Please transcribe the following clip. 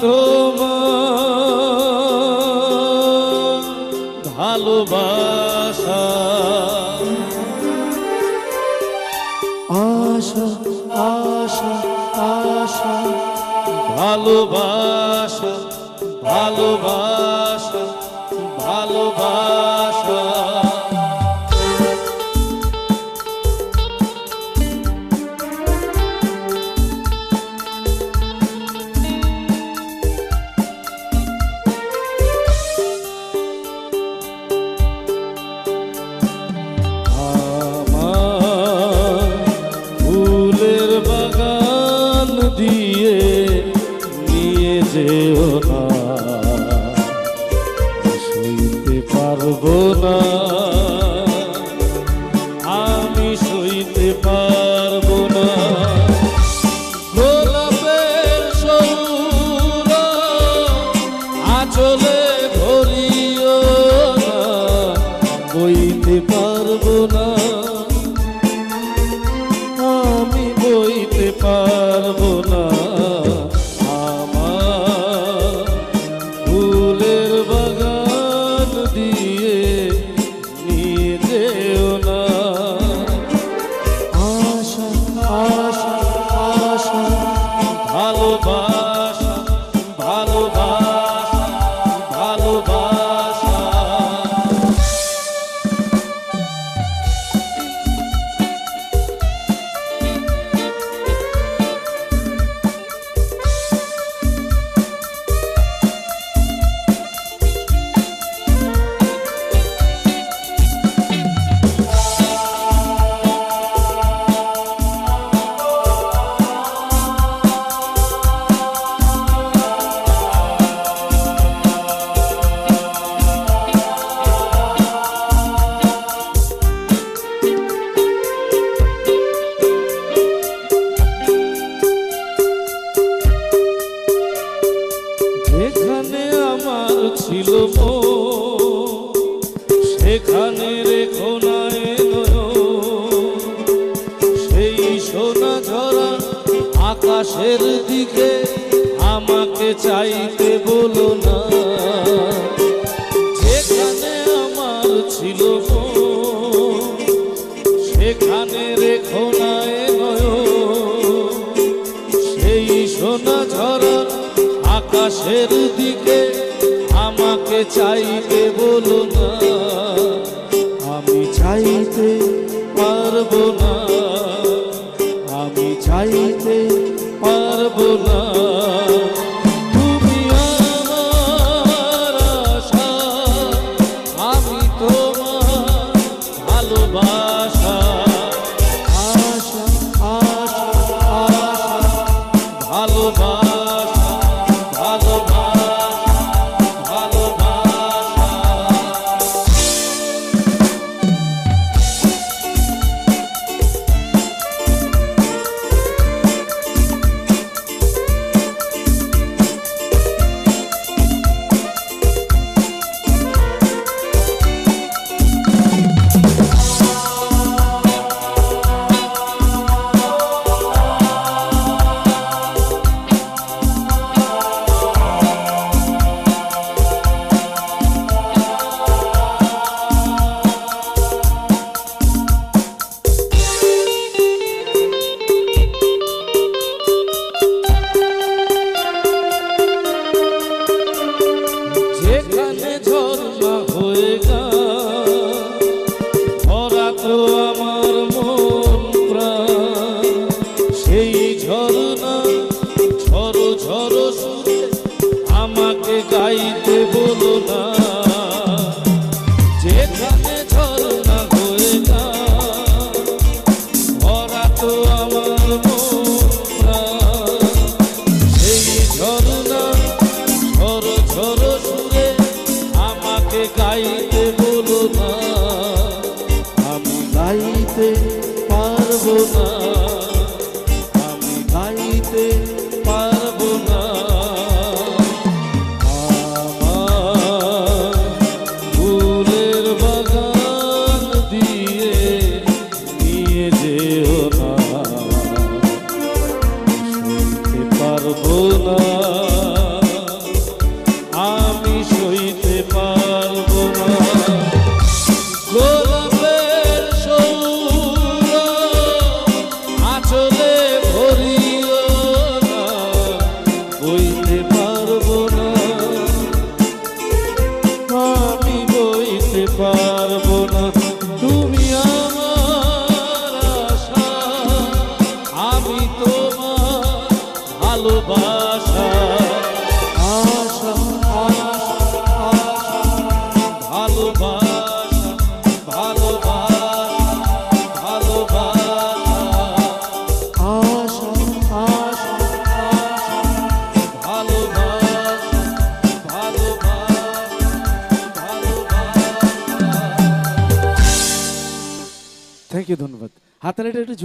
তোমার ভালোবাসা আশা আশা আশা ভালোবাসা ভালোবাসা ভালোবাসা দিয়ে নিয়ে যেও না, সইতে পারবো না, আমি সইতে পারবো না। গোলাপের সৌর আঁচলে ভরিও না, বইতে পারবো না, আমি বইতে পারবো না। আমার ফুলের বাগান দিয়ে নিয়ে যেও না। আশা আশা আশা ভালোবাসা ভালোবাসা ভালোবাসা যেখানে আমার ছিল সেখানে রেখো না সেই সোনা ঝরা আকাশের দিকে আমাকে চাইতে বলো না। যেখানে আমার ছিল সেখানে রেখো না সেই সোনা ঝরা আকাশের দিকে আমাকে চাইতে বলো না। আমি চাইতে পারবো না, আমি চাইতে পারবো না। তুমি আমার আশা, আমি তোমার ভালোবাসা। আশা আশা আশা ভালোবাসা ভালোবাসা ভালোবাসা। যেখানে ঝর্ণা হয়ে ভরা তো আমার মন প্রাণ, সেই ঝর্ণা ঝরো ঝরো সুরে আমাকে গাইতে বলো না। যেখানে ঝর্ণা হয়ে ভরা তো আমার মন প্রাণ, সেই ঝর্ণা ঝরো ঝরো সুরে আমাকে গাইতে বলো না। আমি গাইতে পারবো না, আমি গাইতে পারবো না। আমার ফুলের বাগান দিয়ে নিয়ে যেও না, শুনতে পারবো না। থ্যাংক ইউ, ধন্যবাদ। হাতালিটা একটু